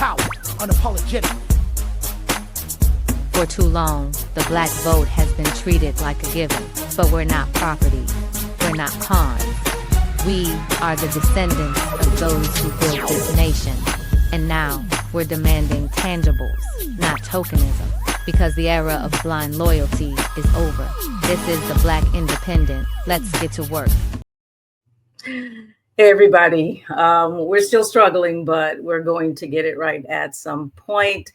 power, unapologetically. For too long, the black vote has been treated like a given, but we're not property. We're not pawns. We are the descendants of those who built this nation. And now, we're demanding tangibles, not tokenism, because the era of blind loyalty is over. This is the Black Independent. Let's get to work. Hey, everybody. We're still struggling, but we're going to get it right at some point.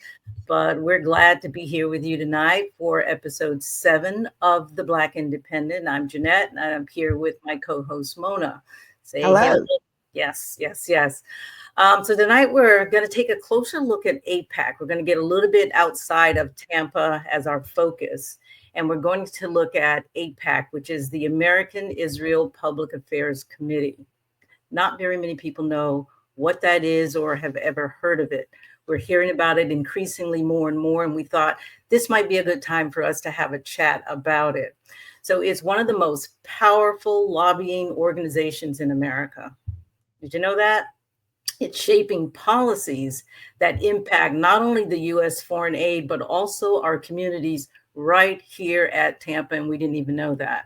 But we're glad to be here with you tonight for episode 7 of the Black Independent. I'm Jeannette, and I'm here with my co-host, Mona. Say hello. Yes. So tonight we're going to take a closer look at AIPAC. We're going to get a little bit outside of Tampa as our focus. And we're going to look at AIPAC, which is the American Israel Public Affairs Committee. Not very many people know what that is or have ever heard of it. We're hearing about it increasingly more and more, and we thought this might be a good time for us to have a chat about it. So it's one of the most powerful lobbying organizations in America. Did you know that? It's shaping policies that impact not only the U.S. foreign aid, but also our communities right here at Tampa, and we didn't even know that.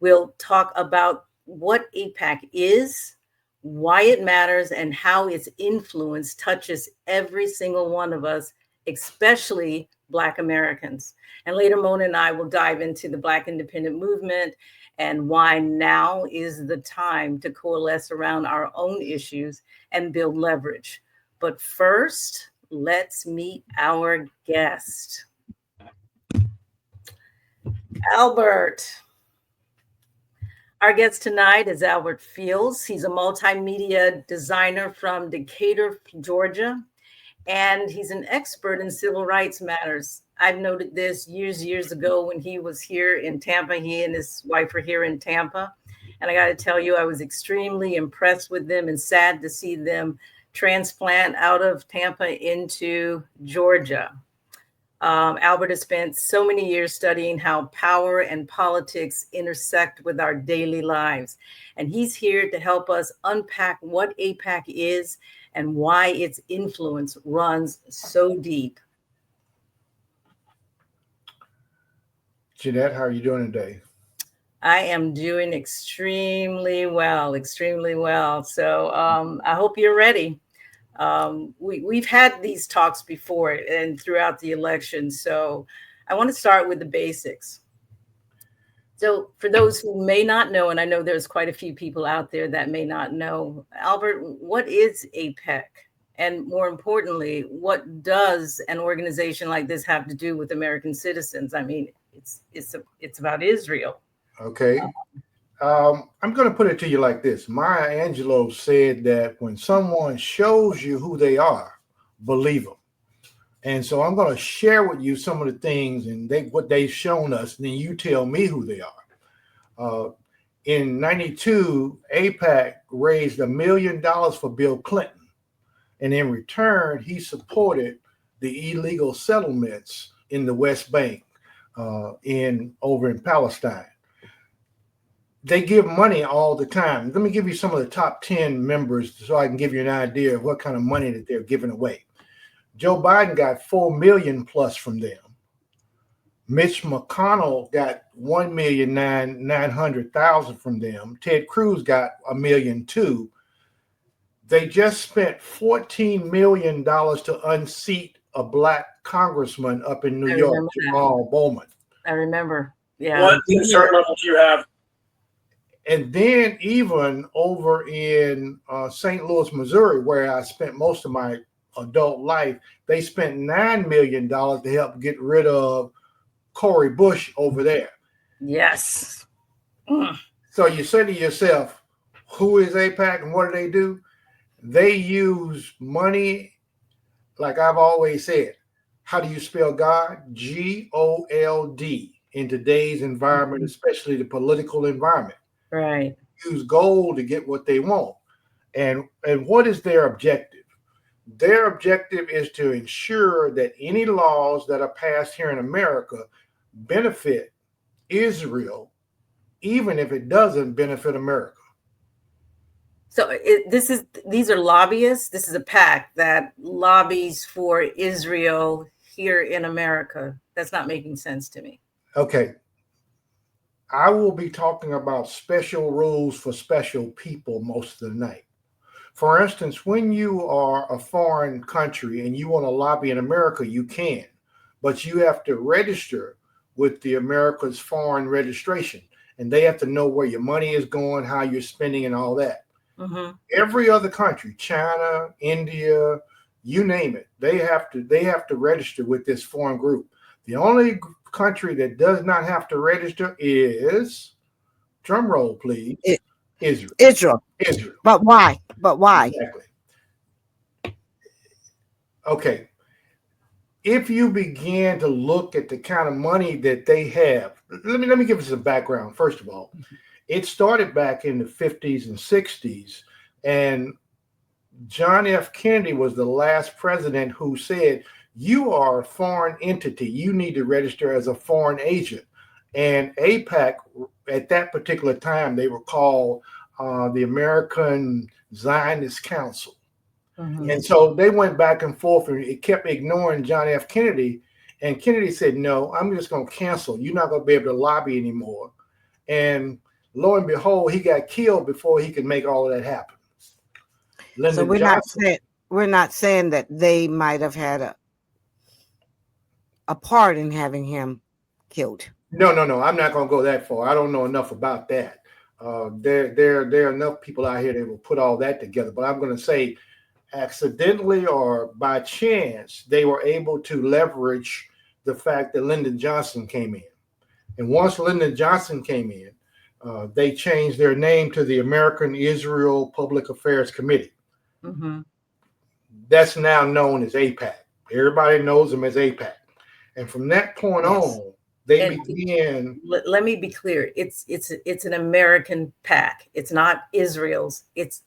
We'll talk about what AIPAC is, why it matters, and how its influence touches every single one of us, especially Black Americans. And later, Mona and I will dive into the Black Independent movement and why now is the time to coalesce around our own issues and build leverage. But first, let's meet our guest. Albert. Our guest tonight is Albert Fields. He's a multimedia designer from Decatur, Georgia, and he's an expert in civil rights matters. I've noted this years ago when he was here in Tampa. He and his wife are here in Tampa. And I got to tell you, I was extremely impressed with them and sad to see them transplant out of Tampa into Georgia. Albert has spent so many years studying how power and politics intersect with our daily lives. And he's here to help us unpack what AIPAC is and why its influence runs so deep. Jeanette, how are you doing today? I am doing extremely well. So I hope you're ready. We've had these talks before and throughout the election. So I want to start with the basics. So for those who may not know, and I know there's quite a few people out there that may not know, Albert, what is AIPAC? And more importantly, what does an organization like this have to do with American citizens? I mean, it's about Israel. Okay. I'm going to put it to you like this. Maya Angelou said that when someone shows you who they are, believe them. And so I'm going to share with you some of the things and what they've shown us, and then you tell me who they are. In '92, AIPAC raised $1 million for Bill Clinton. And in return, he supported the illegal settlements in the West Bank, over in Palestine. They give money all the time. Let me give you some of the top 10 members so I can give you an idea of what kind of money that they're giving away. Joe Biden got $4 million plus from them. Mitch McConnell got $1,900,000 from them. Ted Cruz got $1 million too. They just spent $14 million to unseat a Black congressman up in New York, Jamal Bowman. I remember. Yeah. What concern level do you have? And then even over in St. Louis, Missouri, where I spent most of my adult life, they spent $9 million to help get rid of Cori Bush over there. Yes. So you say to yourself, who is AIPAC and what do? They use money, like I've always said. How do you spell God? GOLD in today's environment, especially the political environment. Right. Use gold to get what they want. And what is their objective? Their objective is to ensure that any laws that are passed here in America benefit Israel, even if it doesn't benefit America. So these are lobbyists. This is a PAC that lobbies for Israel here in America. That's not making sense to me. Okay. I will be talking about special rules for special people most of the night. For instance, when you are a foreign country and you want to lobby in America, you can, but you have to register with the America's foreign registration, and they have to know where your money is going, how you're spending, and all that. Mm-hmm. Every other country, China, India, you name it, they have to register with this foreign group. The only country that does not have to register is, drum roll please, Israel. Israel. But why? Exactly. Okay. If you begin to look at the kind of money that they have, let me give you some background. First of all, it started back in the 50s and 60s, and John F. Kennedy was the last president who said, you are a foreign entity. You need to register as a foreign agent. And AIPAC, at that particular time, they were called the American Zionist Council. Mm-hmm. And so they went back and forth, and it kept ignoring John F. Kennedy. And Kennedy said, no, I'm just going to cancel. You're not going to be able to lobby anymore. And lo and behold, he got killed before he could make all of that happen. So we're not saying that they might have had a part in having him killed. No. I'm not going to go that far. I don't know enough about that. There are enough people out here that will put all that together. But I'm going to say, accidentally or by chance, they were able to leverage the fact that Lyndon Johnson came in. And once Lyndon Johnson came in, they changed their name to the American Israel Public Affairs Committee. Mm-hmm. That's now known as AIPAC. Everybody knows them as AIPAC. And from that point on, they began. Let me be clear. It's an American PAC. It's not Israel's. It's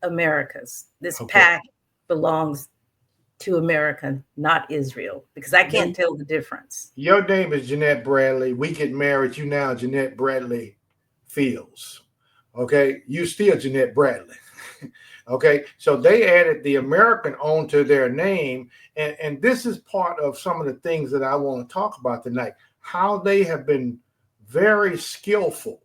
America's. This PAC belongs to America, not Israel, because I can't tell the difference. Your name is Jeanette Bradley. We get married. You now Jeanette Bradley Fields. Okay, you still Jeanette Bradley. Okay, so they added the American onto their name, and this is part of some of the things that I want to talk about tonight. How they have been very skillful,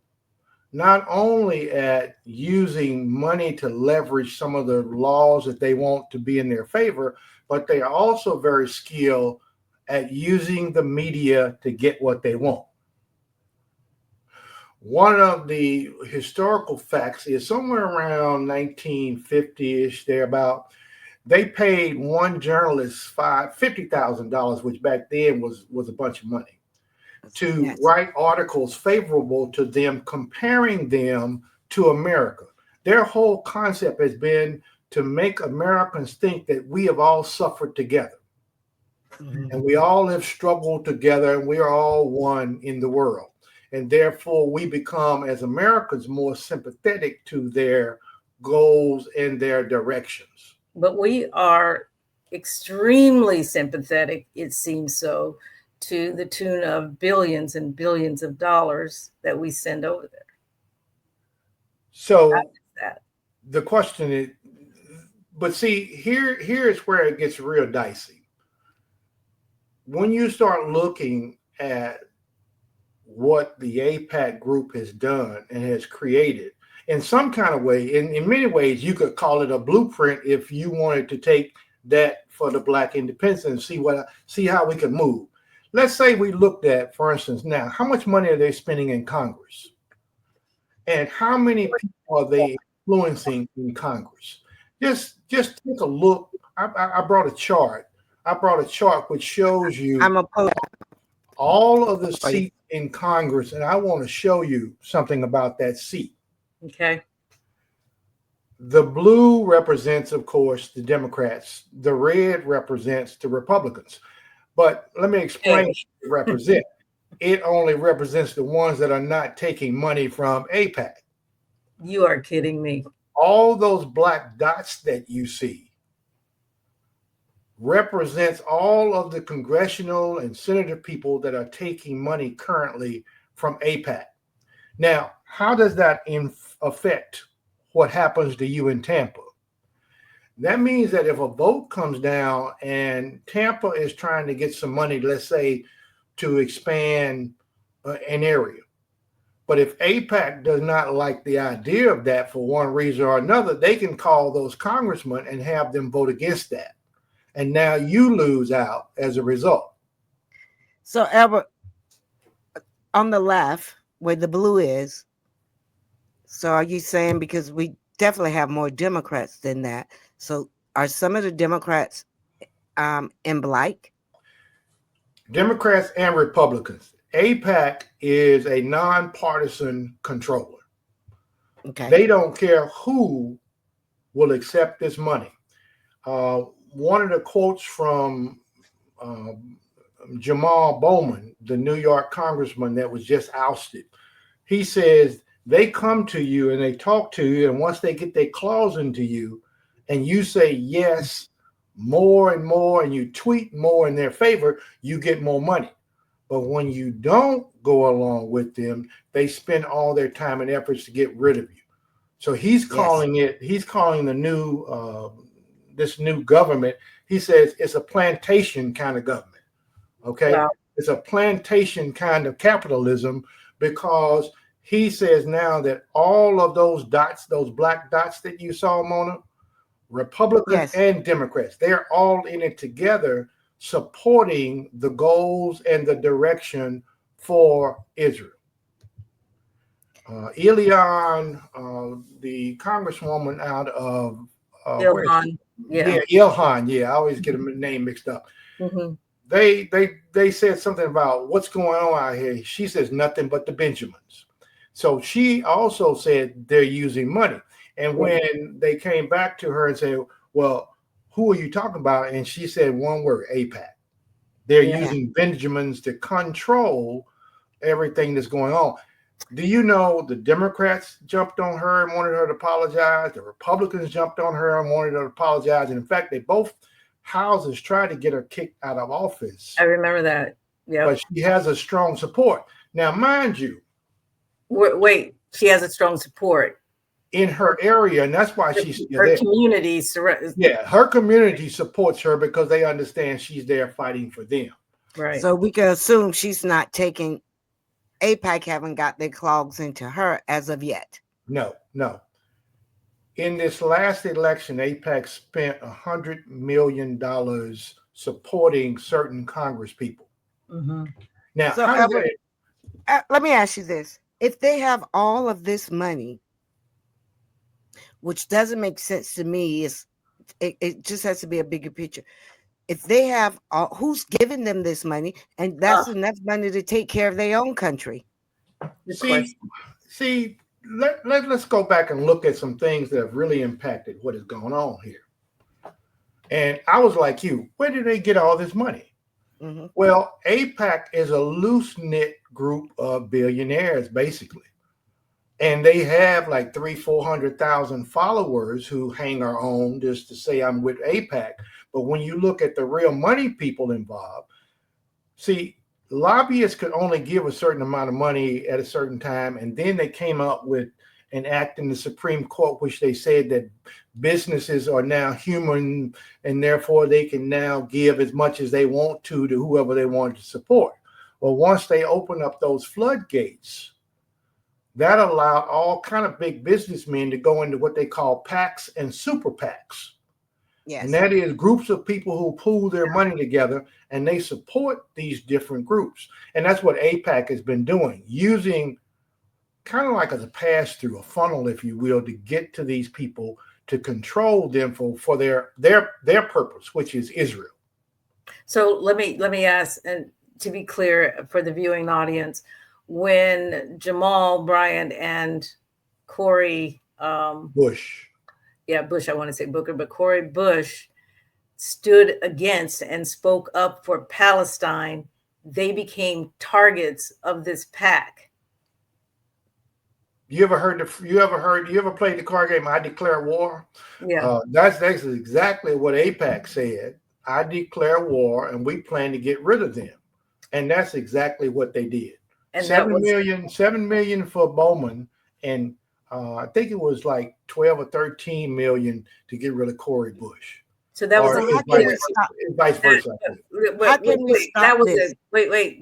not only at using money to leverage some of the laws that they want to be in their favor, but they are also very skilled at using the media to get what they want. One of the historical facts is somewhere around 1950-ish, thereabout, they paid one journalist $50,000, which back then was a bunch of money, to write articles favorable to them, comparing them to America. Their whole concept has been to make Americans think that we have all suffered together. Mm-hmm. And we all have struggled together, and we are all one in the world. And therefore, we become, as Americans, more sympathetic to their goals and their directions. But we are extremely sympathetic, it seems so, to the tune of billions and billions of dollars that we send over there. So the question is, but see, here is where it gets real dicey. When you start looking at what the AIPAC group has done and has created in some kind of way, in many ways, you could call it a blueprint if you wanted to take that for the Black independence and see how we can move. Let's say we looked at, for instance, now, how much money are they spending in Congress? And how many people are they influencing in Congress? Just take a look. I brought a chart. Which shows you all of the seats in Congress, and I want to show you something about that seat. Okay. The blue represents, of course, the Democrats. The red represents the Republicans. But let me explain what it represents. It only represents the ones that are not taking money from AIPAC. You are kidding me. All those black dots that you see represents all of the congressional and senator people that are taking money currently from AIPAC. Now, how does that affect what happens to you in Tampa. That means that if a vote comes down and Tampa is trying to get some money, let's say, to expand an area, but if AIPAC does not like the idea of that for one reason or another, they can call those congressmen and have them vote against that. And now you lose out as a result. So, Albert, on the left, where the blue is, so are you saying, because we definitely have more Democrats than that, so are some of the Democrats in black? Democrats and Republicans. AIPAC is a nonpartisan controller. Okay. They don't care who will accept this money. One of the quotes from Jamal Bowman, the New York congressman that was just ousted, he says they come to you and they talk to you, and once they get their claws into you and you say yes more and more and you tweet more in their favor, you get more money. But when you don't go along with them, they spend all their time and efforts to get rid of you. So he's calling he's calling the new this new government, he says it's a plantation kind of government. Okay. Wow. It's a plantation kind of capitalism, because he says now that all of those dots, those black dots that you saw, Mona, Republicans and Democrats, they're all in it together, supporting the goals and the direction for Israel. Elian, the congresswoman out of Ilhan. Ilhan. Yeah, I always get the name mixed up. Mm-hmm. They said something about what's going on out here. She says nothing but the Benjamins. So she also said they're using money. And when they came back to her and said, well, who are you talking about? And she said one word, AIPAC. They're using Benjamins to control everything that's going on. Do you know the Democrats jumped on her and wanted her to apologize? The Republicans jumped on her and wanted her to apologize. And in fact, they both houses tried to get her kicked out of office. I remember that. Yeah. But she has a strong support. Now, mind you. Wait, she has a strong support in her area, and that's why she's still her there. Community. Yeah, her community supports her because they understand she's there fighting for them. Right. So we can assume she's not taking, AIPAC haven't got their claws into her as of yet. No. In this last election, AIPAC spent $100 million supporting certain Congress people. Mm-hmm. Now, so Albert, let me ask you this. If they have all of this money, which doesn't make sense to me, it just has to be a bigger picture. If they have who's giving them this money, and that's enough money to take care of their own country. See, let's go back and look at some things that have really impacted what is going on here. And I was like you, where did they get all this money? Mm-hmm. Well, AIPAC is a loose-knit group of billionaires, basically. And they have like 300,000-400,000 followers who hang our own just to say I'm with AIPAC. But when you look at the real money people involved, see, lobbyists could only give a certain amount of money at a certain time. And then they came up with an act in the Supreme Court, which they said that businesses are now human and therefore they can now give as much as they want to whoever they want to support. Well, once they open up those floodgates, that allowed all kind of big businessmen to go into what they call PACs and super PACs. Yes. And that is groups of people who pool their money together and they support these different groups. And that's what AIPAC has been doing, using kind of like as a pass-through, a funnel, if you will, to get to these people to control them for their purpose, which is Israel. So let me ask, and to be clear for the viewing audience, when Jamal Bryant and Cori Bush. Yeah, Bush, I want to say Booker, but Cori Bush stood against and spoke up for Palestine, they became targets of this PAC. You ever played the card game, I Declare War? Yeah. That's exactly what AIPAC said. I declare war and we plan to get rid of them. And that's exactly what they did. And $7 million for Bowman and I think it was like 12 or 13 million to get rid of Cori Bush. So that was Or a how clear, can we stop? vice versa. How can we stop that was this?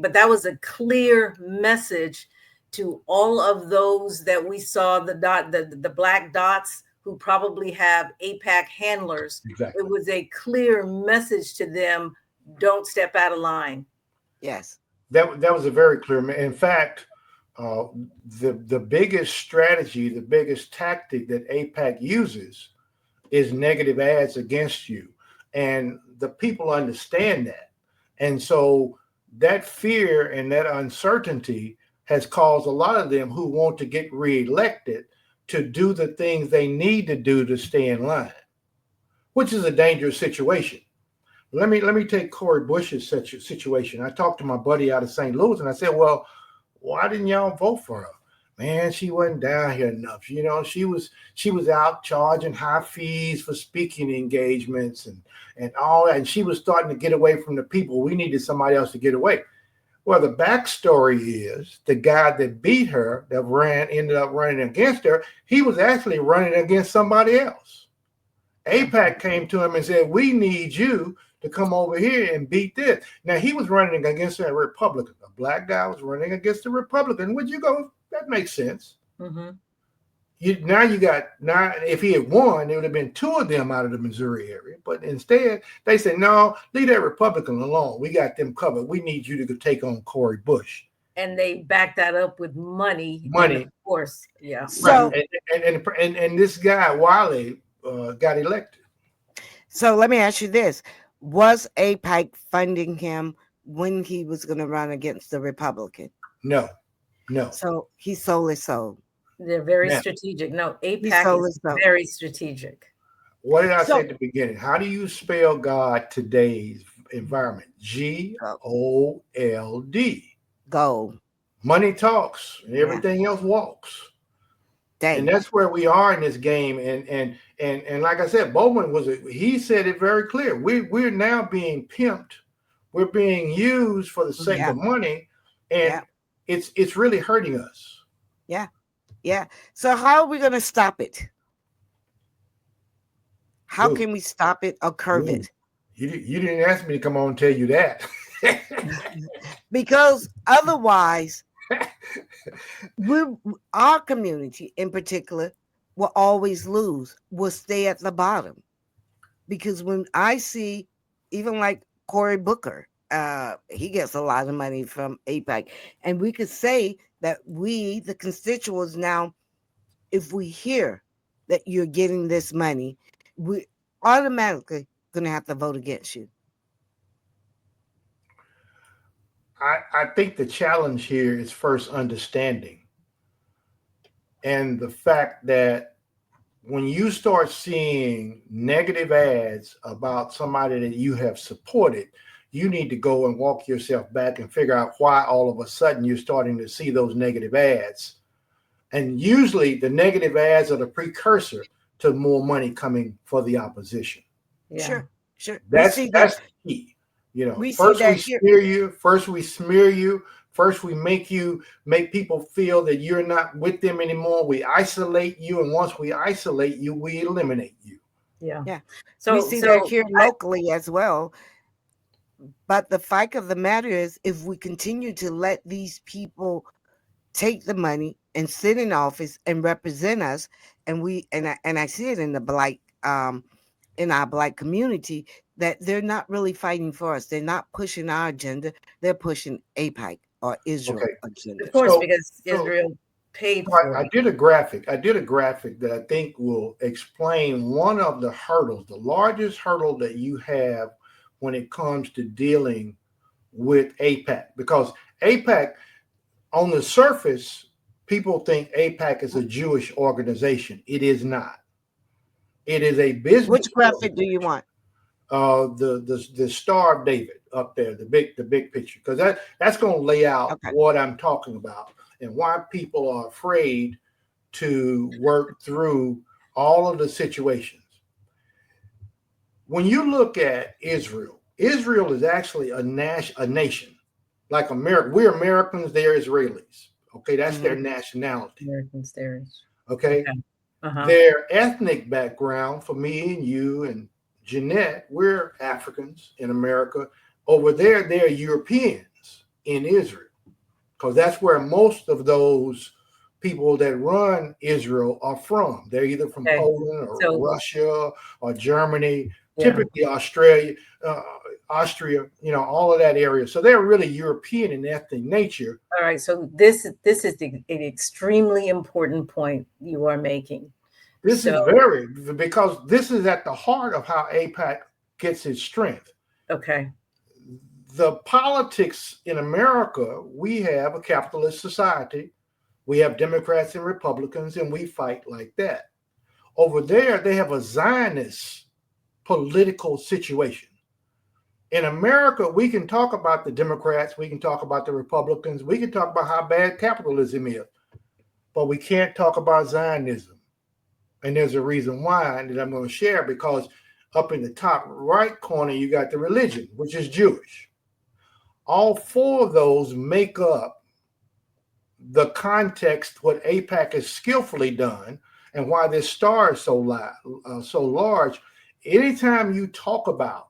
but that was a clear message to all of those that we saw the black dots who probably have AIPAC handlers. Exactly. It was a clear message to them: don't step out of line. Yes. That was a very clear. In fact, the biggest strategy, the biggest tactic that AIPAC uses is negative ads against you, and the people understand that, and so that fear and that uncertainty has caused a lot of them who want to get reelected to do the things they need to do to stay in line, which is a dangerous situation. Let me take Cori Bush's situation. I talked to my buddy out of St. Louis, and I said, "Well, why didn't y'all vote for her? Man, she wasn't down here enough. You know, she was out charging high fees for speaking engagements and all that. And she was starting to get away from the people. We needed somebody else to get away." Well, the backstory is the guy that beat her, that ended up running against her. He was actually running against somebody else. AIPAC came to him and said, "We need you to come over here and beat this." Now, he was running against a Republican. A black guy was running against a Republican. Would you go? That makes sense. Mm-hmm. Now, if he had won, there would have been two of them out of the Missouri area. But instead, they said, "No, leave that Republican alone. We got them covered. We need you to take on Cori Bush." And they backed that up with money. Money, of course. Yeah. So, right. And this guy Wiley got elected. So let me ask you this. Was AIPAC funding him when he was going to run against the Republican? No. So he solely sold. They're very strategic. No, He AIPAC sold is his very strategic. What did I say at the beginning? How do you spell God today's environment? GOLD. Gold. Money talks and everything else walks. Dang. And that's where we are in this game. And like I said, Bowman he said it very clear. We're now being pimped. We're being used for the sake of money, and it's really hurting us. Yeah. So how are we going to stop it? How can we stop it or curb it? You didn't ask me to come on and tell you that. Because otherwise, our community in particular will always lose, will stay at the bottom. Because when I see, even like Cory Booker, he gets a lot of money from AIPAC. And we could say that we, the constituents now, if we hear that you're getting this money, we automatically going to have to vote against you. I think the challenge here is first understanding. And the fact that when you start seeing negative ads about somebody that you have supported, you need to go and walk yourself back and figure out why all of a sudden you're starting to see those negative ads. And usually the negative ads are the precursor to more money coming for the opposition. Yeah. Sure. That's the key. You know, first we smear you, first we make people feel that you're not with them anymore. We isolate you, and once we isolate you, we eliminate you. Yeah. So we see that here locally as well. But the fact of the matter is, if we continue to let these people take the money and sit in office and represent us, and I see it in the black in our black community, that they're not really fighting for us. They're not pushing our agenda. They're pushing AIPAC or Israel agenda. Of course, because Israel paid for it. I did a graphic that I think will explain one of the hurdles, the largest hurdle that you have when it comes to dealing with AIPAC. Because AIPAC, on the surface, people think AIPAC is a Jewish organization. It is not. It is a business. Which graphic do you want? The Star of David up there, the big picture, because that's going to lay out what I'm talking about and why people are afraid to work through all of the situations. When you look at Israel is actually a nation. Like America, we're Americans, they're Israelis. Okay, that's their nationality. Americans, there is. Okay. Uh-huh. Their ethnic background, for me and you and Jeannette, we're Africans in America. Over there, they're Europeans in Israel, because that's where most of those people that run Israel are from. They're either from Okay. Poland or So, Russia or Germany, yeah. typically Australia, Austria, all of that area. So they're really European in ethnic nature. All right. So this is an extremely important point you are making. This is because this is at the heart of how AIPAC gets its strength. Okay. The politics in America, we have a capitalist society. We have Democrats and Republicans, and we fight like that. Over there, they have a Zionist political situation. In America, we can talk about the Democrats, we can talk about the Republicans, we can talk about how bad capitalism is, but we can't talk about Zionism. And there's a reason why that I'm going to share, because up in the top right corner, you got the religion, which is Jewish. All four of those make up the context, what AIPAC has skillfully done, and why this star is so large. Anytime you talk about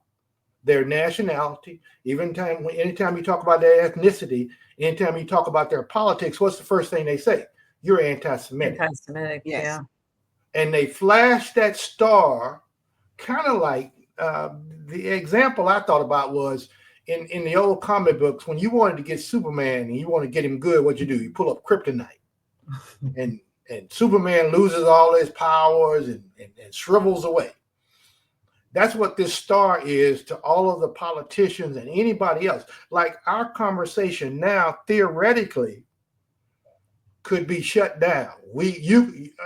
their nationality, anytime you talk about their ethnicity, anytime you talk about their politics, what's the first thing they say? You're anti-Semitic. Anti-Semitic, Yes. yeah. And they flash that star, kind of like the example I thought about was in the old comic books, when you wanted to get Superman and you want to get him good, what you do? You pull up kryptonite. and Superman loses all his powers and shrivels away. That's what this star is to all of the politicians and anybody else. Like our conversation now, theoretically, could be shut down.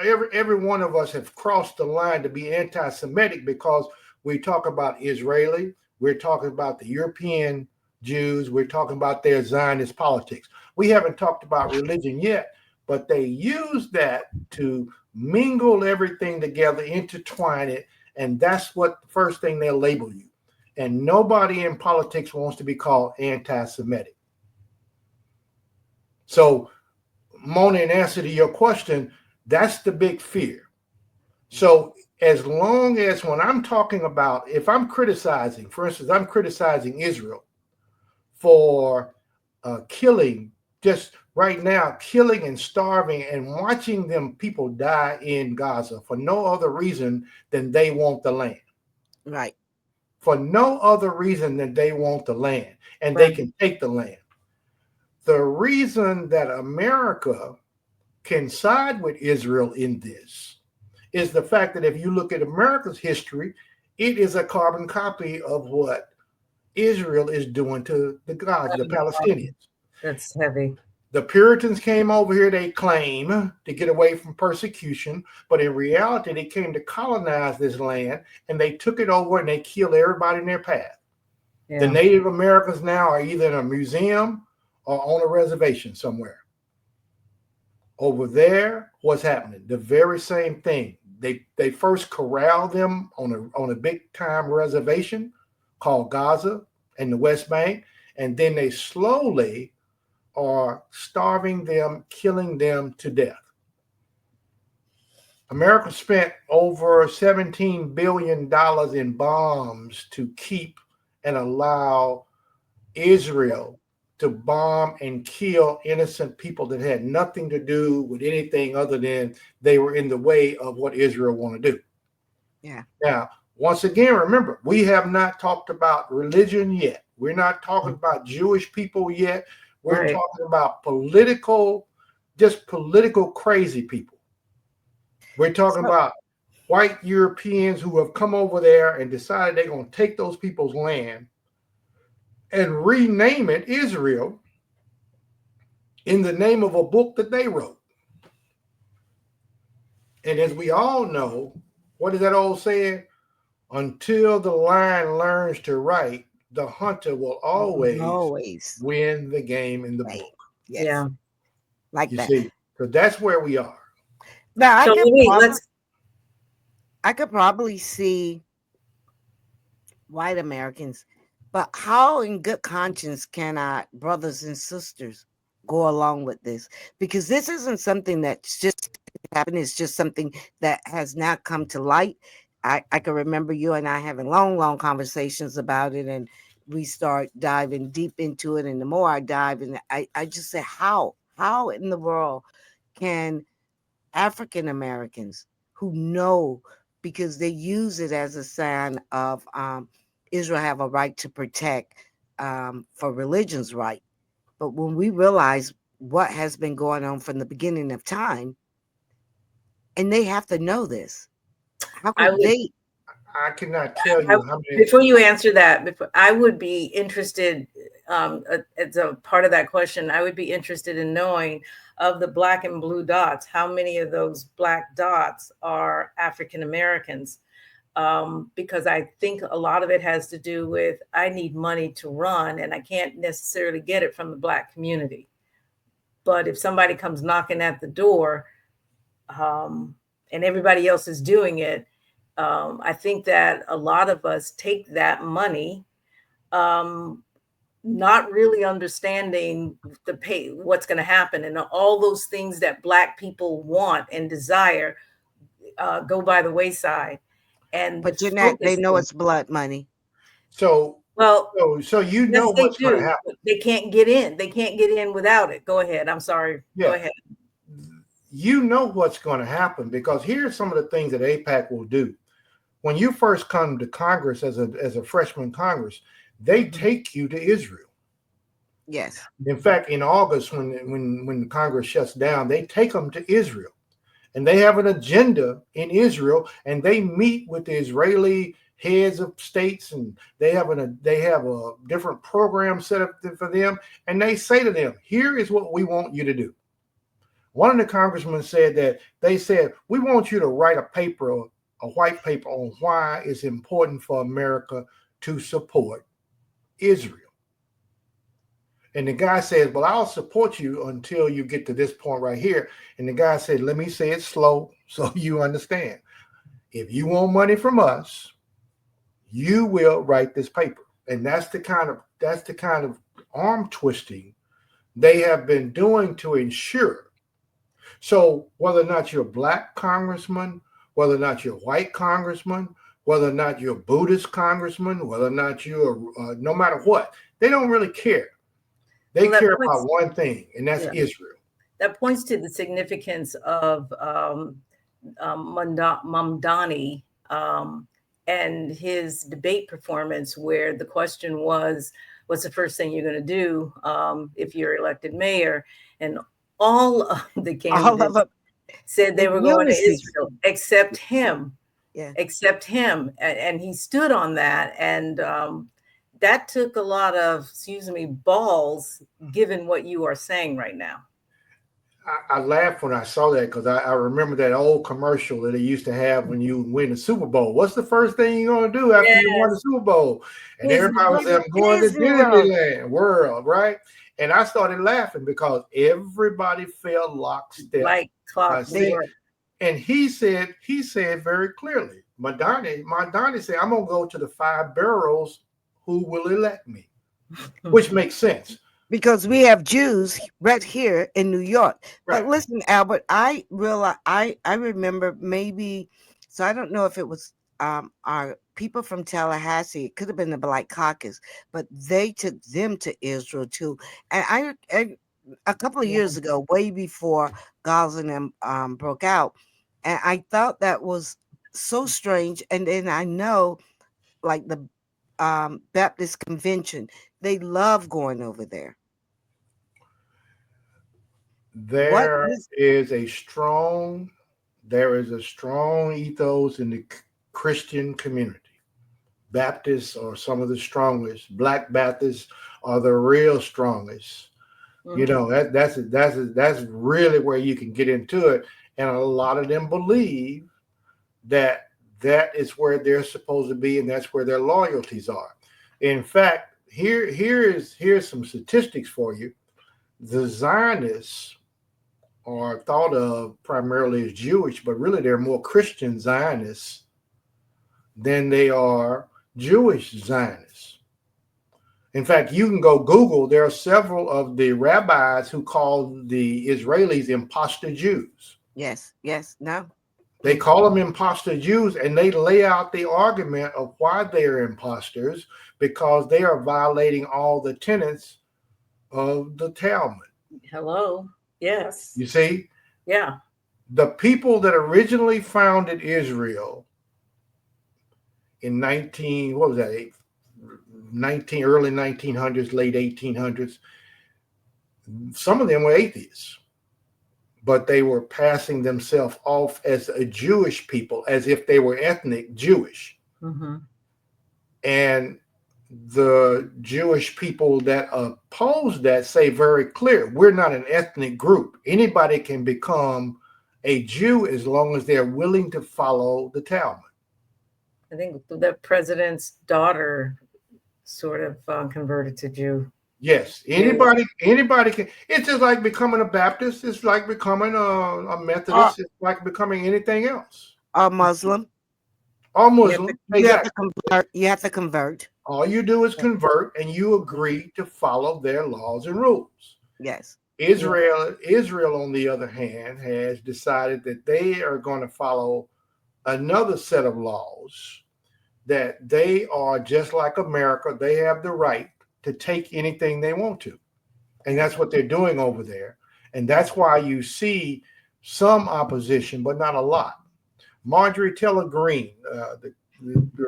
Every one of us have crossed the line to be anti-Semitic because we talk about Israeli, we're talking about the European Jews, we're talking about their Zionist politics. We haven't talked about religion yet, but they use that to mingle everything together, intertwine it, and that's what the first thing they'll label you. And nobody in politics wants to be called anti-Semitic. So, Mona, in answer to your question, that's the big fear. So as long as when I'm talking about, if I'm criticizing, for instance, I'm criticizing Israel for killing, just right now, killing and starving and watching them people die in Gaza for no other reason than they want the land. Right. For no other reason than they want the land, and they can take the land. The reason that America can side with Israel in this is the fact that if you look at America's history, it is a carbon copy of what Israel is doing to the Palestinians. That's heavy. The Puritans came over here, they claim, to get away from persecution, but in reality, they came to colonize this land, and they took it over and they killed everybody in their path. Yeah. The Native Americans now are either in a museum or on a reservation somewhere. Over there, what's happening? The very same thing. They first corral them on a big time reservation called Gaza and the West Bank, and then they slowly are starving them, killing them to death. America spent over $17 billion in bombs to keep and allow Israel to bomb and kill innocent people that had nothing to do with anything other than they were in the way of what Israel want to do. Yeah. Now, once again, remember, we have not talked about religion yet. We're not talking about Jewish people yet. We're talking about political crazy people. We're talking about white Europeans who have come over there and decided they're going to take those people's land and rename it Israel in the name of a book that they wrote. And as we all know, what is that old saying? Until the lion learns to write, the hunter will always win the game in the book. Yes. Yeah. Like you that. See? So that's where we are. Now, I could probably see white Americans, but how in good conscience can our brothers and sisters go along with this? Because this isn't something that's just happened. It's just something that has now come to light. I can remember you and I having long conversations about it, and we start diving deep into it. And the more I dive in, I just say, how in the world can African Americans who know, because they use it as a sign of Israel have a right to protect for religion's right. But when we realize what has been going on from the beginning of time, and they have to know this, how could they? I cannot tell you how many. Before you answer that, I would be interested, as a part of that question, I would be interested in knowing, of the black and blue dots, how many of those black dots are African Americans? Because I think a lot of it has to do with, I need money to run and I can't necessarily get it from the black community. But if somebody comes knocking at the door, and everybody else is doing it, I think that a lot of us take that money, not really understanding what's going to happen, and all those things that black people want and desire go by the wayside. And But Jeanette, they know it's blood money. So well, so you know yes, they what's going to do. happen. They can't get in. They can't get in without it. Go ahead. I'm sorry. Yeah. Go ahead. You know what's going to happen, because here's some of the things that AIPAC will do. When you first come to Congress as a freshman Congress, they take you to Israel. Yes. In fact, in August, when the Congress shuts down, they take them to Israel, and they have an agenda in Israel, and they meet with the Israeli heads of states, and they have a different program set up for them, and they say to them, "Here is what we want you to do." One of the congressmen said that they said, "We want you to write a white paper on why it's important for America to support Israel." And the guy says, "Well, I'll support you until you get to this point right here." And the guy said, "Let me say it slow so you understand. If you want money from us, you will write this paper." And that's the kind of arm twisting they have been doing to ensure. So whether or not you're a black congressman, whether or not you're a white congressman, whether or not you're a Buddhist congressman, whether or not you're no matter what, they don't really care. They care about one thing, and that's Israel. That points to the significance of Mamdani and his debate performance, where the question was, what's the first thing you're going to do if you're elected mayor? And all of the candidates said they were going to Israel, except him. Yeah. Except him. And he stood on that. And that took a lot of, balls, given what you are saying right now. I laughed when I saw that, because I remember that old commercial that they used to have when you win the Super Bowl. What's the first thing you're going to do after you won the Super Bowl? And everybody was saying, "I'm going to Disneyland World," right? And I started laughing because everybody felt lockstep. Like clock. And he said very clearly, Mamdani said, "I'm going to go to the 5 boroughs who will elect me," which makes sense. Because we have Jews right here in New York. Right. But listen, Albert, I remember maybe, so I don't know if it was our people from Tallahassee, it could have been the Black Caucus, but they took them to Israel too. And I a couple of years ago, way before Gaza and them broke out, and I thought that was so strange. And then I know, like the Baptist convention, they love going over there. There is a strong ethos in the Christian community. Baptists are some of the strongest. Black Baptists are the real strongest. Mm-hmm. You know, that's really where you can get into it. And a lot of them believe that is where they're supposed to be, and that's where their loyalties are. In fact, here's some statistics for you. The Zionists are thought of primarily as Jewish, but really they're more Christian Zionists than they are Jewish Zionists. In fact, you can go Google. There are several of the rabbis who call the Israelis imposter Jews. Yes. Yes. No. They call them imposter Jews, and they lay out the argument of why they are imposters, because they are violating all the tenets of the Talmud. Hello. Yes. You see, Yeah. the people that originally founded Israel in 19, what was that, 19, early 1900s, late 1800s, some of them were atheists, but they were passing themselves off as a Jewish people, as if they were ethnic Jewish. Mm-hmm. And the Jewish people that oppose that say very clear, we're not an ethnic group. Anybody can become a Jew as long as they're willing to follow the Talmud. I think the president's daughter sort of converted to Jew. Yes, anybody can. It's just like becoming a Baptist. It's like becoming a Methodist. It's like becoming anything else. Or Muslim. Or Muslim. You have to convert. You have to convert. All you do is convert, and you agree to follow their laws and rules. Yes. Israel, on the other hand, has decided that they are going to follow another set of laws, that they are just like America. They have the right to take anything they want to. And that's what they're doing over there. And that's why you see some opposition, but not a lot. Marjorie Taylor Greene, the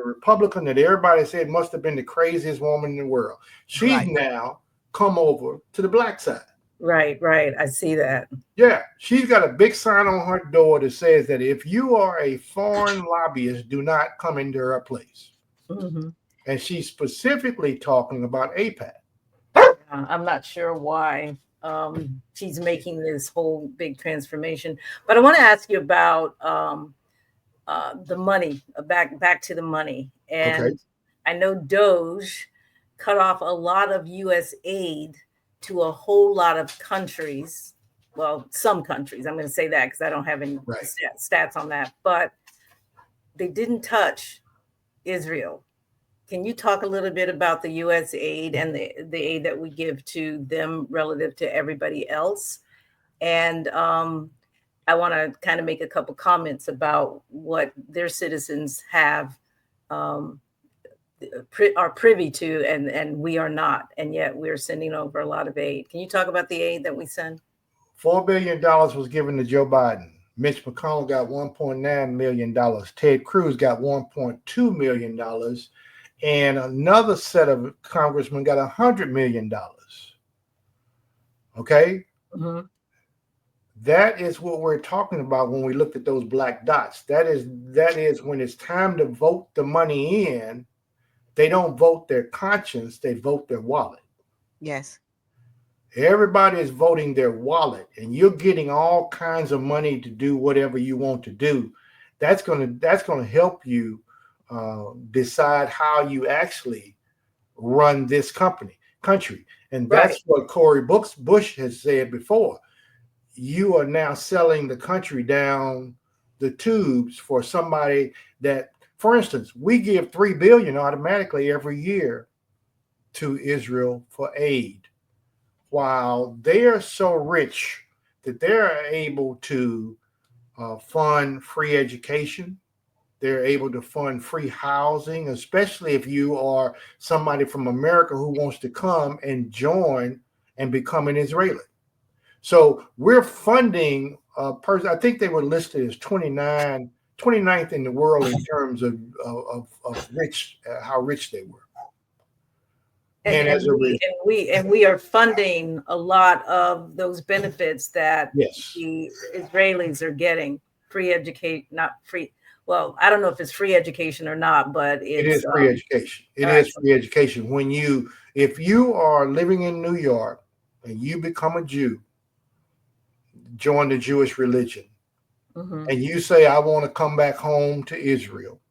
Republican that everybody said must have been the craziest woman in the world, she's now come over to the black side. Right. I see that. Yeah, she's got a big sign on her door that says that if you are a foreign lobbyist, do not come into her place. Mm-hmm. And she's specifically talking about AIPAC. I'm not sure why she's making this whole big transformation, but I want to ask you about the money. Back to the money, and Okay. I know Doge cut off a lot of U.S. aid to a whole lot of countries. Well, some countries. I'm going to say that because I don't have any stats on that, but they didn't touch Israel. Can you talk a little bit about the U.S. aid and the aid that we give to them relative to everybody else? And I want to kind of make a couple comments about what their citizens have are privy to, and we are not, and yet we're sending over a lot of aid. Can you talk about the aid that we send? $4 billion was given to Joe Biden. Mitch McConnell got $1.9 million. Ted Cruz got $1.2 million. And another set of congressmen got $100 million. Okay? Mm-hmm. That is what we're talking about when we look at those black dots. That is when it's time to vote the money in, they don't vote their conscience, they vote their wallet. Yes. Everybody is voting their wallet, and you're getting all kinds of money to do whatever you want to do. That's gonna help you decide how you actually run this country. And that's what Cory Bush has said before. You are now selling the country down the tubes for somebody that, for instance, we give $3 billion automatically every year to Israel for aid, while they are so rich that they're able to fund free education. They're able to fund free housing, especially if you are somebody from America who wants to come and join and become an Israeli. So we're funding a person. I think they were listed as 29th in the world in terms of rich, how rich they were. And we are funding a lot of those benefits that the Israelis are getting. Free education, not free. Well, I don't know if it's free education or not, but it is free education. It is free education. If you are living in New York and you become a Jew, join the Jewish religion, and you say, I want to come back home to Israel,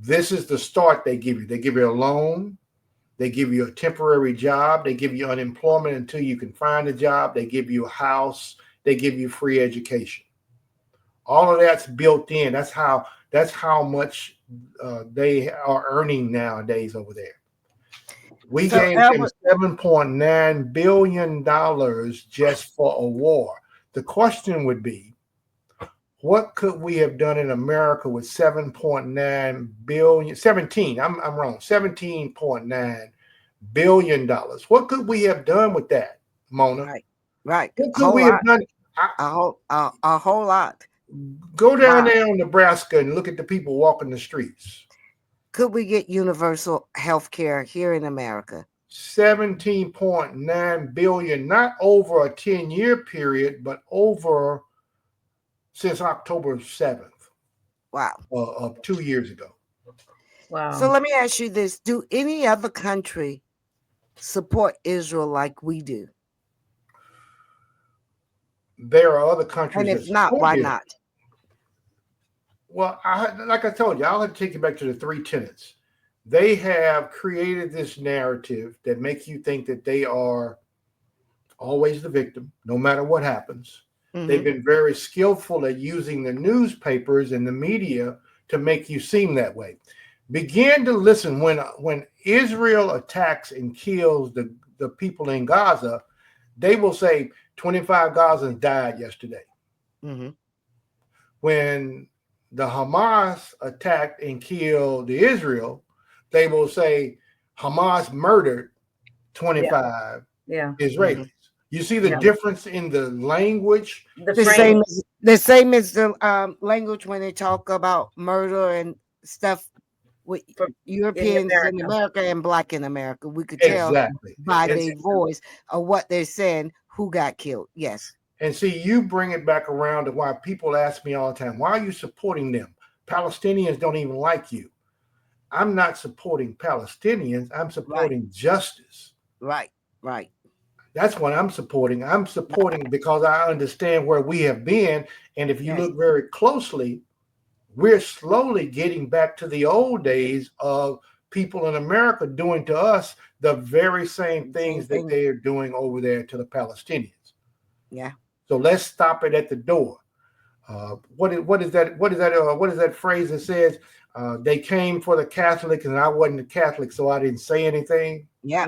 this is the start they give you. They give you a loan. They give you a temporary job. They give you unemployment until you can find a job. They give you a house. They give you free education. All of that's built in. That's how much they are earning nowadays over there. We gave them $7.9 billion just for a war. The question would be, what could we have done in America with 7.9 billion, 17, I'm wrong, $17.9 billion. What could we have done with that, Mona? Right. Right. What A could whole we have lot. done? A whole lot. Go down Wow. there in Nebraska and look at the people walking the streets. Could we get universal health care here in America? 17.9 billion, not over a 10-year period, but over since October 7th Wow. of 2 years ago. Wow. So let me ask you this. Do any other country support Israel like we do? There are other countries And that if not, support why it. not? Well, like I told you, I'll have to take you back to the three tenets. They have created this narrative that makes you think that they are always the victim, no matter what happens. They've been very skillful at using the newspapers and the media to make you seem that way. Begin to listen when Israel attacks and kills the people in Gaza, they will say 25 Gazans died yesterday. When the Hamas attacked and killed the Israel, they will say Hamas murdered 25 Israelis. You see the difference in the language? The same as the language when they talk about murder and stuff with Europeans in America and Black in America. We could tell by their voice of what they're saying who got killed. Yes. And see, you bring it back around to why people ask me all the time, why are you supporting them? Palestinians don't even like you. I'm not supporting Palestinians. I'm supporting justice. Right. That's what I'm supporting. I'm supporting because I understand where we have been. And if you look very closely, we're slowly getting back to the old days of people in America doing to us the very same things that they are doing over there to the Palestinians. Yeah. So let's stop it at the door. What is that phrase that says they came for the Catholics and I wasn't a Catholic, so I didn't say anything? Yeah.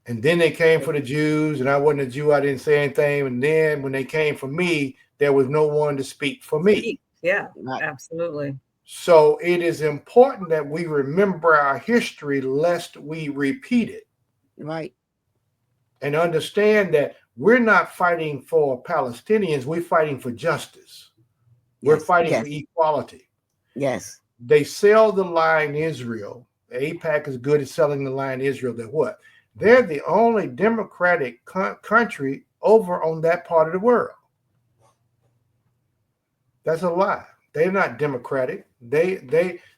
And then they came for the Jews and I wasn't a Jew, I didn't say anything. And then when they came for me, there was no one to speak for me. Yeah, absolutely. So it is important that we remember our history lest we repeat it. Right. And understand that we're not fighting for Palestinians, we're fighting for justice. We're fighting for equality. Yes. They sell the lie in Israel. AIPAC is good at selling the lie in Israel that what? They're the only democratic country over on that part of the world. That's a lie. They're not democratic. They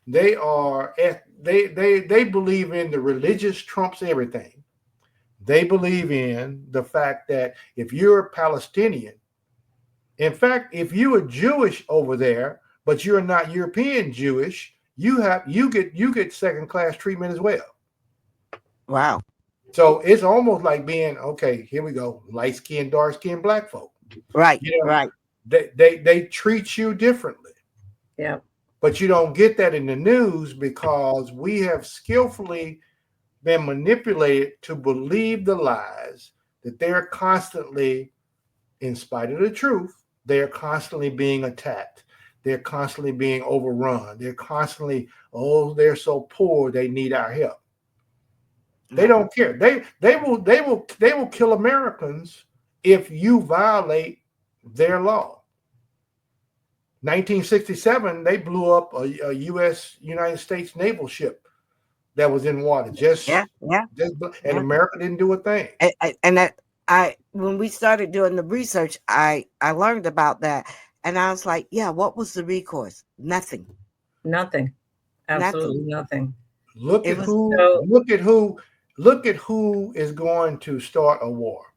believe in the religious trumps everything. They believe in the fact that if you're a Palestinian, in fact, if you are Jewish over there, but you're not European Jewish, you get second-class treatment as well. Wow. So it's almost like being, okay, here we go, light skin, dark skin, black folk. Right. Right. They treat you differently. Yeah. But you don't get that in the news because we have skillfully been manipulated to believe the lies that they're constantly, in spite of the truth, they're constantly being attacked. They're constantly being overrun. They're constantly, they're so poor, they need our help. They don't care. They will kill Americans if you violate their law. 1967, they blew up a United States naval ship that was in water. And America didn't do a thing. When we started doing the research, I learned about that, and I was like, yeah, what was the recourse? Nothing. Absolutely nothing. Look at who is going to start a war.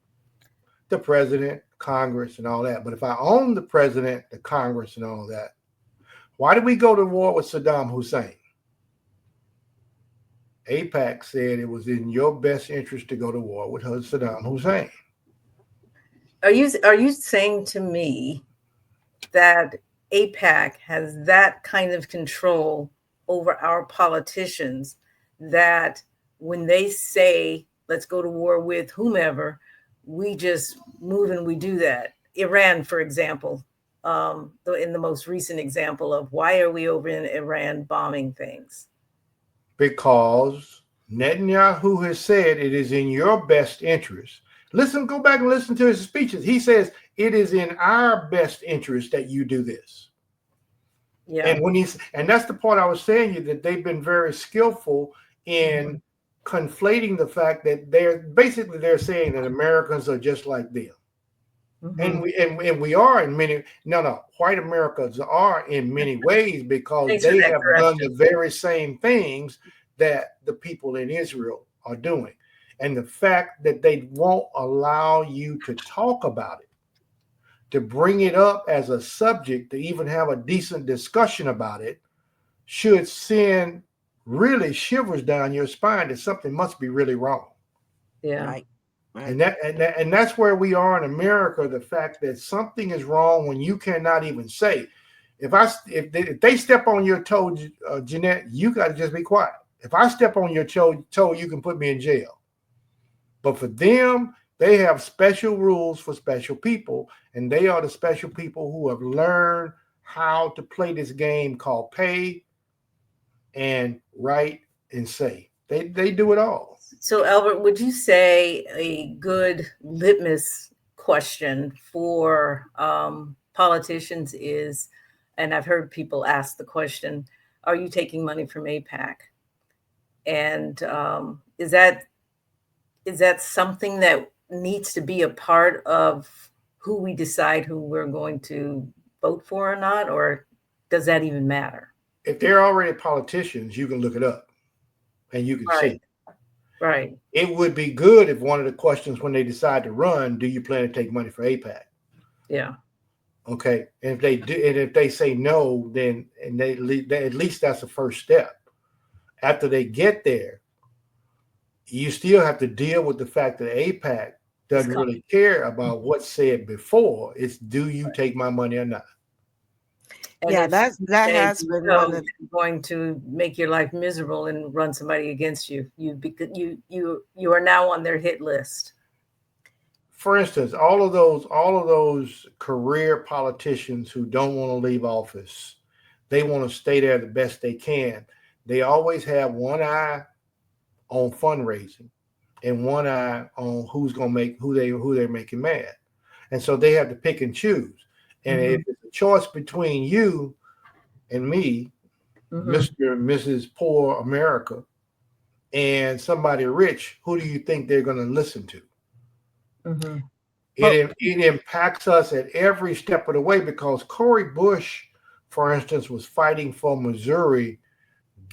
The president, Congress, and all that. But if I own the president, the Congress, and all that, why did we go to war with Saddam Hussein? AIPAC said it was in your best interest to go to war with Saddam Hussein. Are you saying to me that AIPAC has that kind of control over our politicians that when they say, let's go to war with whomever, we just move and we do that? Iran, for example, in the most recent example of why are we over in Iran bombing things? Because Netanyahu has said it is in your best interest. Listen, go back and listen to his speeches. He says it is in our best interest that you do this. Yeah. And that's the part I was saying you, that they've been very skillful in conflating the fact that they're saying that Americans are just like them. And we are in many, white Americans are in many ways, because Thanks they for that have done correction. the very same things that the people in Israel are doing. And the fact that they won't allow you to talk about it, to bring it up as a subject, to even have a decent discussion about it, should send really shivers down your spine that something must be really wrong. Yeah. Right. And that's where we are in America. The fact that something is wrong when you cannot even say, if they step on your toe, Jeanette, you got to just be quiet. If I step on your toe, you can put me in jail. But for them, they have special rules for special people, and they are the special people who have learned how to play this game called pay and write and say. They do it all. So, Albert, would you say a good litmus question for politicians is, and I've heard people ask the question, are you taking money from AIPAC? And is that something that needs to be a part of who we decide who we're going to vote for or not, or does that even matter? If they're already politicians, you can look it up and you can see. Right. It would be good if one of the questions when they decide to run, do you plan to take money for AIPAC? Yeah. Okay. And if they do, and if they say no, then they at least that's the first step. After they get there, you still have to deal with the fact that AIPAC doesn't really care about what's said before. It's, do you take my money or not? And yeah, that has been one of going to make your life miserable and run somebody against you. You are now on their hit list. For instance, all of those career politicians who don't want to leave office, they want to stay there the best they can. They always have one eye on fundraising and one eye on who's going to make who they're making mad, and so they have to pick and choose. And if it's a choice between you and me, Mr. and Mrs. Poor America, and somebody rich, who do you think they're going to listen to? It impacts us at every step of the way, because Cori Bush, for instance, was fighting for Missouri,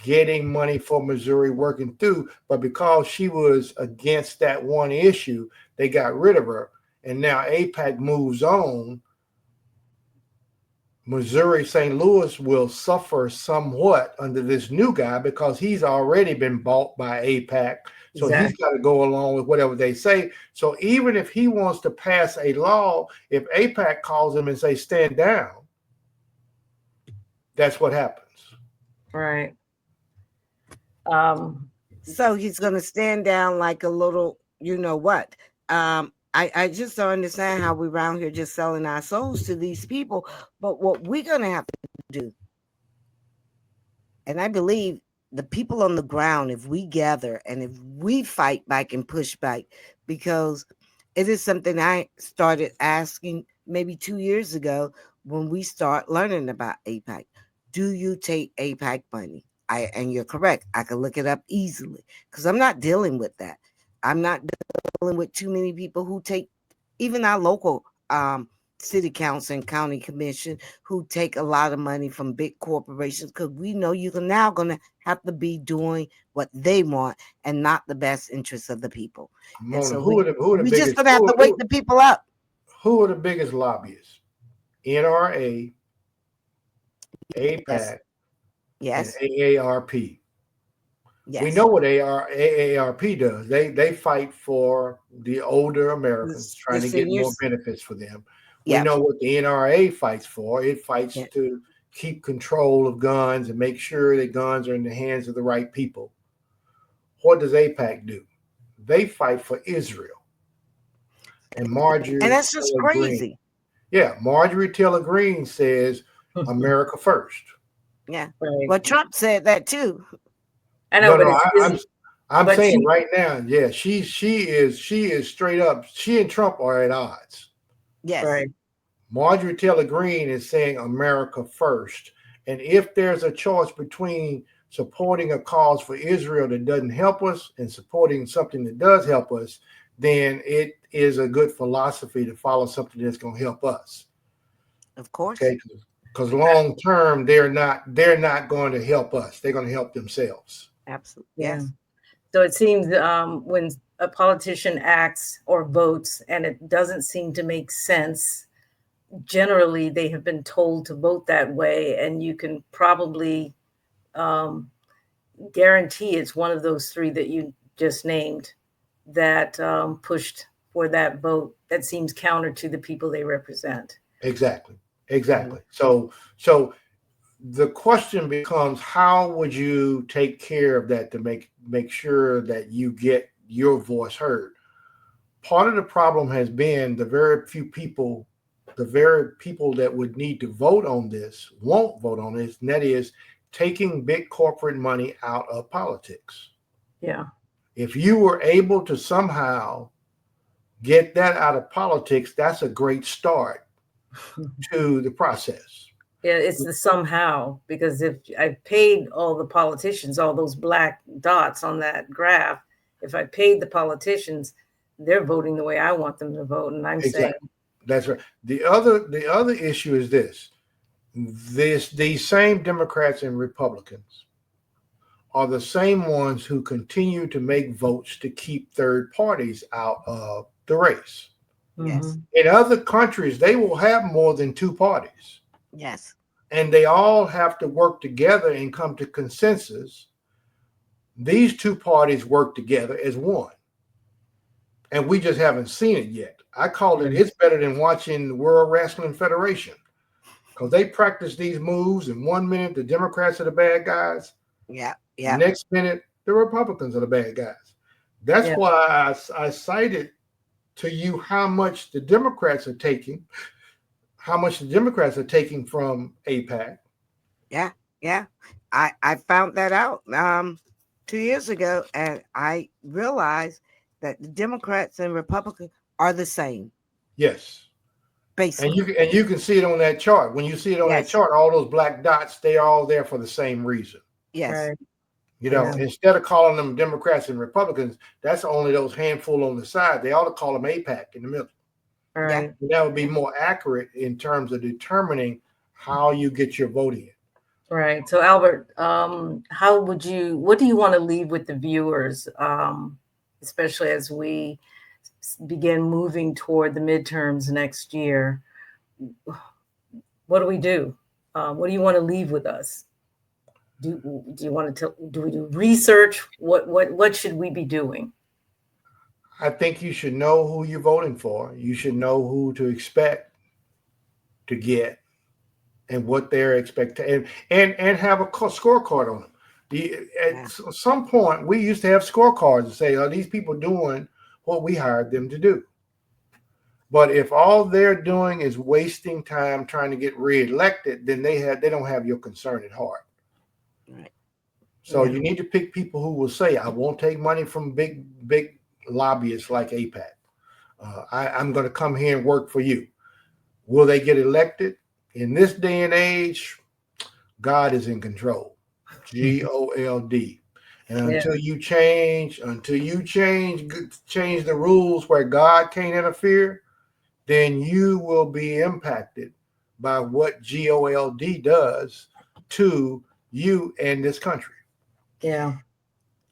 getting money for Missouri, working through, but because she was against that one issue, they got rid of her. And now AIPAC moves on. Missouri, St. Louis will suffer somewhat under this new guy because he's already been bought by AIPAC. So he's got to go along with whatever they say. So even if he wants to pass a law, if AIPAC calls him and say, stand down, that's what happens. Right. So he's going to stand down like a little, you know what? I just don't understand how we're around here just selling our souls to these people. But what we're going to have to do, and I believe the people on the ground, if we gather and if we fight back and push back, because it is something I started asking maybe 2 years ago when we start learning about AIPAC. Do you take AIPAC money? And you're correct. I can look it up easily because I'm not dealing with that. I'm not dealing with too many people who take, even our local city council and county commission, who take a lot of money from big corporations, because we know you're now going to have to be doing what they want and not the best interests of the people. Mona, and so we just going to have to wake the people up. Who are the biggest lobbyists? NRA, AIPAC, yes, and AARP. Yes. We know what AARP does. They fight for the older Americans, trying to get more benefits for them. We know what the NRA fights for. It fights to keep control of guns and make sure that guns are in the hands of the right people. What does AIPAC do? They fight for Israel. And Marjorie and that's just crazy. Yeah, Marjorie Taylor Greene says America first. Yeah. Right. Well, Trump said that too. I know, No, but no, I'm but saying she, right now, yeah, she is straight up. She and Trump are at odds. Yes. right. Marjorie Taylor Greene is saying America first. And if there's a choice between supporting a cause for Israel that doesn't help us and supporting something that does help us, then it is a good philosophy to follow something that's going to help us. Of course. Okay, because long term they're not going to help us. They're going to help themselves. Absolutely. Yeah. Yes. So it seems when a politician acts or votes and it doesn't seem to make sense, generally they have been told to vote that way, and you can probably guarantee it's one of those three that you just named that pushed for that vote that seems counter to the people they represent. Exactly. So the question becomes, how would you take care of that to make sure that you get your voice heard? Part of the problem has been the very people that would need to vote on this won't vote on this, and that is taking big corporate money out of politics. Yeah. If you were able to somehow get that out of politics, that's a great start to the process. Yeah, it's the somehow, because if I paid all the politicians, all those black dots on that graph, if I paid the politicians, they're voting the way I want them to vote. And I'm saying, Exactly. That's right. The other issue is these same Democrats and Republicans are the same ones who continue to make votes to keep third parties out of the race. Yes. In other countries, they will have more than two parties, Yes. and they all have to work together and come to consensus. These two parties work together as one, and we just haven't seen it yet. I call it, it's better than watching the World Wrestling Federation, because they practice these moves, and 1 minute the Democrats are the bad guys, Yeah. Yeah. next minute the Republicans are the bad guys. That's Yeah. why I cited to you how much the Democrats are taking from AIPAC. Yeah. Yeah. I found that out 2 years ago, and I realized that the Democrats and Republicans are the same, Yes. basically. And you can see it on that chart. When you see it on that Yes. chart, all those black dots, they're all there for the same reason. Yes. right. You know, Yeah. instead of calling them Democrats and Republicans, that's only those handful on the side. They ought to call them AIPAC in the middle. All Yeah. right. And that would be more accurate in terms of determining how you get your vote in. Right. So Albert, what do you want to leave with the viewers, especially as we begin moving toward the midterms next year? What do we do? What do you want to leave with us? Do you want to do we do research? What should we be doing? I think you should know who you're voting for. You should know who to expect to get and what they're expecting, and have a scorecard on them. At some point, we used to have scorecards to say, are these people doing what we hired them to do? But if all they're doing is wasting time trying to get reelected, then they don't have your concern at heart. Right. So you need to pick people who will say, I won't take money from big lobbyists like AIPAC. I'm going to come here and work for you. Will they get elected? In this day and age, God is in control. GOLD. And until you change the rules where God can't interfere, then you will be impacted by what GOLD does to you and this country. Yeah.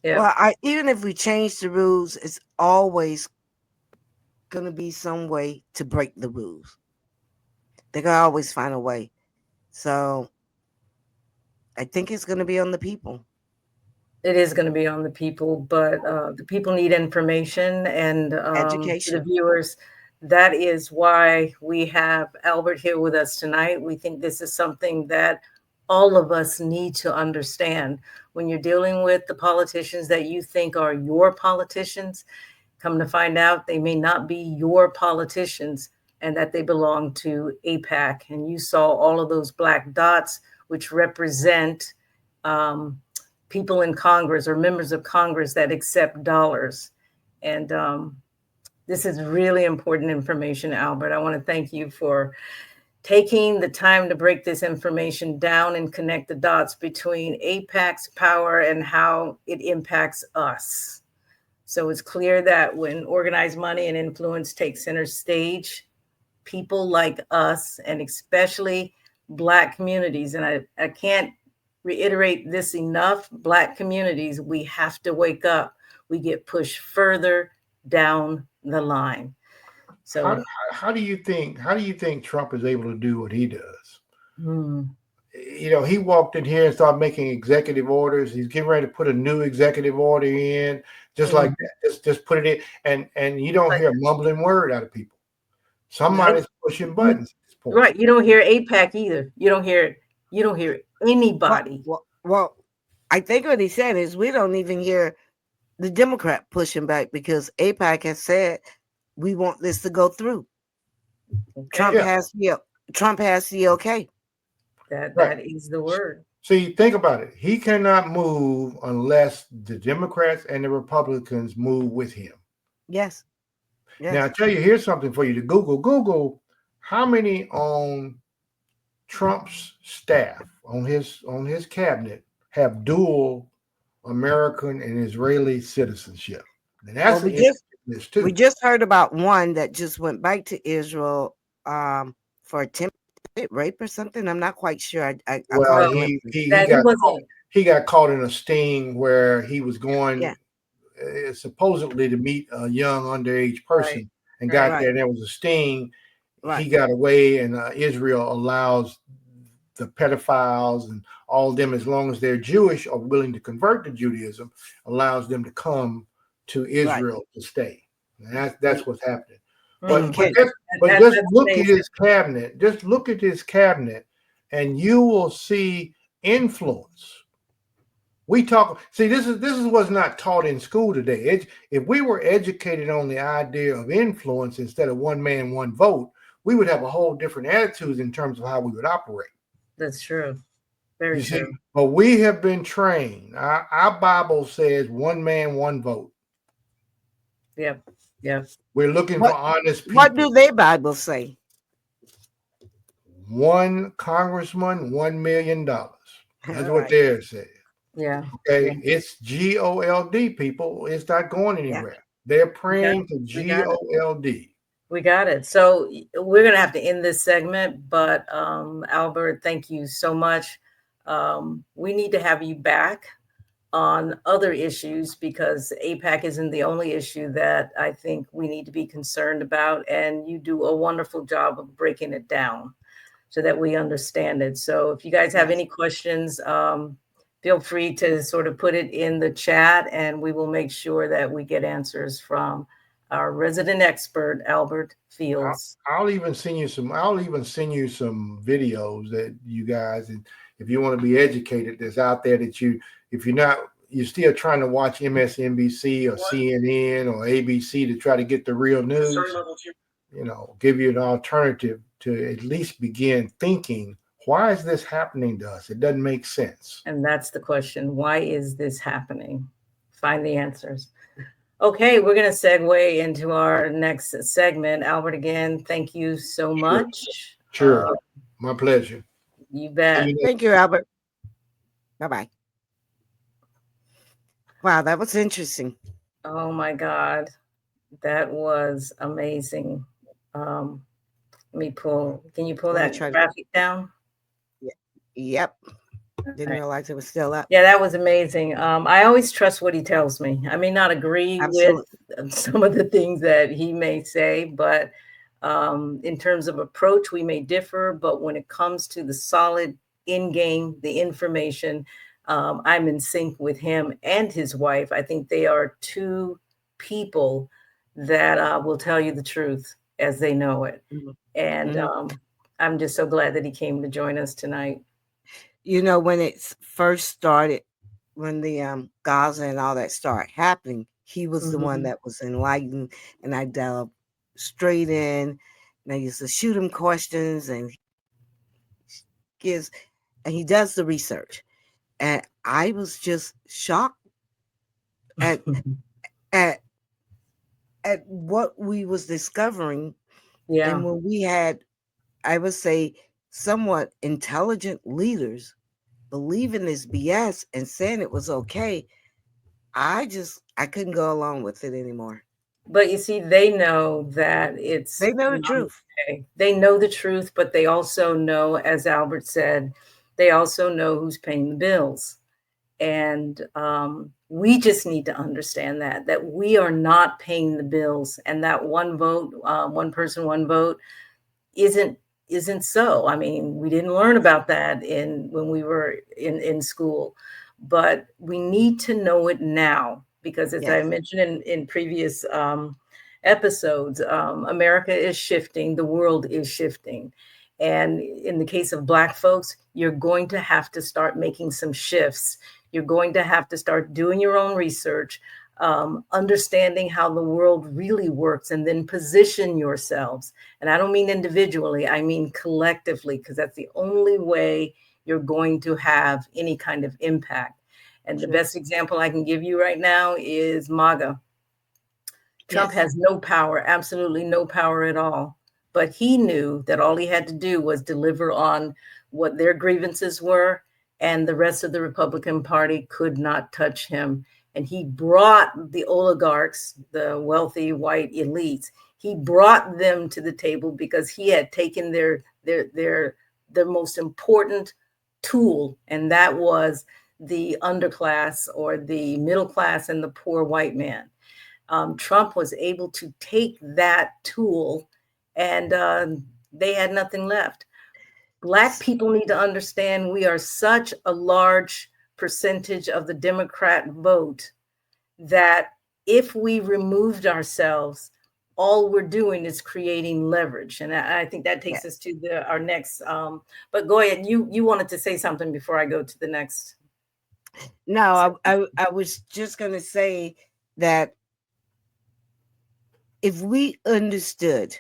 Yeah. Well, even if we change the rules, it's always going to be some way to break the rules. They're going to always find a way. So I think it's going to be on the people. It is going to be on the people, but the people need information and Education. to the viewers. That is why we have Albert here with us tonight. We think this is something that all of us need to understand. When you're dealing with the politicians that you think are your politicians, come to find out they may not be your politicians. and that they belong to AIPAC. And you saw all of those black dots, which represent people in Congress or members of Congress that accept dollars. And this is really important information, Albert. I want to thank you for taking the time to break this information down and connect the dots between AIPAC's power and how it impacts us. So it's clear that when organized money and influence take center stage, people like us, and especially Black communities, and I can't reiterate this enough, Black communities, we have to wake up. We get pushed further down the line. So how do you think Trump is able to do what he does? hmm. You know, he walked in here and started making executive orders. He's getting ready to put a new executive order in, just like that. Just put it in, and you don't hear a mumbling word out of people. Somebody's pushing buttons at this point. Right. You don't hear AIPAC either. You don't hear anybody. Well, I think what he said is we don't even hear the Democrat pushing back because AIPAC has said we want this to go through. Okay. Trump has the okay. That is the word. See, think about it. He cannot move unless the Democrats and the Republicans move with him. Yes. Now, I tell you, here's something for you to Google. Google how many on Trump's staff, on his cabinet, have dual American and Israeli citizenship. And that's we just heard about one that just went back to Israel for attempted rape or something. I'm not quite sure. He got caught in a sting where he was going supposedly to meet a young underage person and got there and there was a sting. He got away, and Israel allows the pedophiles and all of them, as long as they're Jewish or willing to convert to Judaism, allows them to come to Israel to stay. And that's what's happening. But just look at his cabinet. Just look at his cabinet, and you will see influence. This is what's not taught in school today. If we were educated on the idea of influence instead of one man, one vote, we would have a whole different attitude in terms of how we would operate. That's true. Very true. But we have been trained. Our Bible says one man, one vote. Yep. We're looking for honest people. What do their Bible say? One congressman, $1 million. That's what theirs says. Yeah. Okay. Yeah. It's GOLD, people. It's not going anywhere. Yeah. They're praying to GOLD. We got it. So we're going to have to end this segment, but Albert, thank you so much. We need to have you back on other issues because AIPAC isn't the only issue that I think we need to be concerned about. And you do a wonderful job of breaking it down so that we understand it. So if you guys have any questions, feel free to sort of put it in the chat and we will make sure that we get answers from our resident expert, Albert Fields. I'll even send you some videos that you guys, and if you want to be educated, that's out there that if you're still trying to watch MSNBC or CNN or ABC to try to get the real news, give you an alternative to at least begin thinking, why is this happening to us? It doesn't make sense. And that's the question. Why is this happening? Find the answers. Okay, we're going to segue into our next segment. Albert, again, thank you so much. Sure. My pleasure. You bet. Thank you, Albert. Bye-bye. Wow, that was interesting. Oh, my God. That was amazing. Can you pull that graphic down? Yep. Didn't realize it was still up. Yeah, that was amazing. I always trust what he tells me. I may not agree with some of the things that he may say, but in terms of approach, we may differ. But when it comes to the solid in-game, the information, I'm in sync with him and his wife. I think they are two people that will tell you the truth as they know it. Mm-hmm. And I'm just so glad that he came to join us tonight. You know, when it first started, when the Gaza and all that started happening, he was the one that was enlightened, and I delved straight in. they used to shoot him questions, and gives, and he does the research. And I was just shocked at at at what we was discovering. Yeah. And when we had, I would say, somewhat intelligent leaders believing this BS and saying it was okay, I couldn't go along with it anymore. But you see, they know that it's They know the not truth. okay. They know the truth, but they also know, as Albert said, they also know who's paying the bills. And we just need to understand that we are not paying the bills, and that one vote, one person, one vote isn't so. I mean, we didn't learn about that when we were in school, but we need to know it now, because as I Yes. mentioned in previous episodes, America is shifting, the world is shifting. And in the case of Black folks, you're going to have to start making some shifts. You're going to have to start doing your own research, understanding how the world really works, and then position yourselves. And I don't mean individually, I mean collectively, because that's the only way you're going to have any kind of impact. And the best example I can give you right now is MAGA. Trump Yes. has no power, absolutely no power at all. But he knew that all he had to do was deliver on what their grievances were, and the rest of the Republican Party could not touch him. And he brought the oligarchs, the wealthy white elites, he brought them to the table because he had taken their most important tool, and that was the underclass, or the middle class, and the poor white man. Trump was able to take that tool, and they had nothing left. Black people need to understand we are such a large percentage of the Democrat vote that if we removed ourselves, all we're doing is creating leverage. And I think that takes us to our next. But go ahead. You wanted to say something before I go to the next. No, I was just going to say that if we understood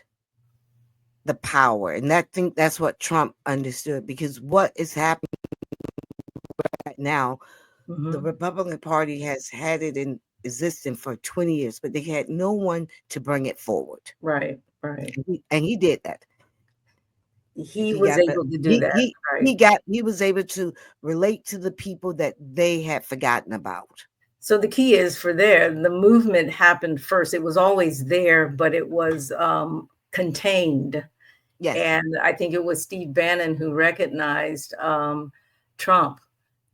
the power, and I think that's what Trump understood, because what is happening right now, the Republican Party has had it in existence for 20 years, but they had no one to bring it forward. Right. And he did that. He was able to do that. Right. He was able to relate to the people that they had forgotten about. So the key is the movement happened first. It was always there, but it was contained. Yes. And I think it was Steve Bannon who recognized Trump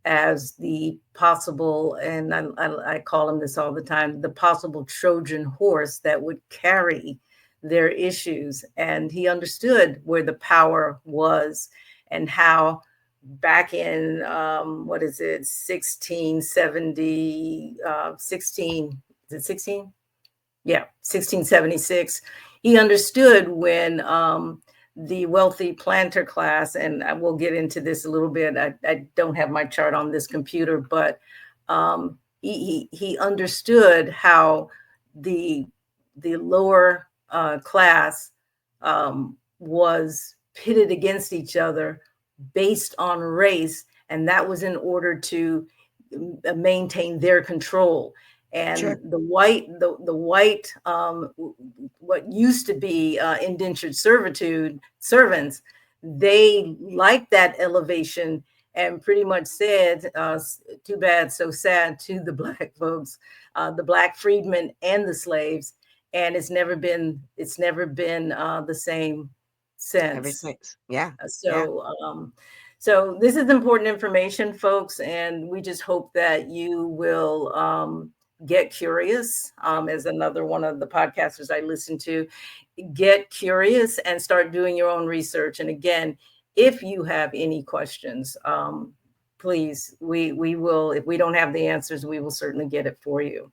as the possible, and I call him this all the time, the possible Trojan horse that would carry their issues. And he understood where the power was, and how back in 1676, he understood when the wealthy planter class, and I will get into this a little bit, I don't have my chart on this computer, but he understood how the lower class was pitted against each other based on race, and that was in order to maintain their control. And Sure. the white, what used to be indentured servitude servants, they liked that elevation and pretty much said, too bad, so sad to the Black folks, the Black freedmen and the slaves. And it's never been the same since. Ever since. Yeah. So this is important information, folks, and we just hope that you will get curious. As another one of the podcasters I listen to, get curious and start doing your own research. And again, if you have any questions, please, we will, if we don't have the answers, we will certainly get it for you.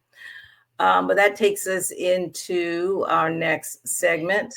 But that takes us into our next segment.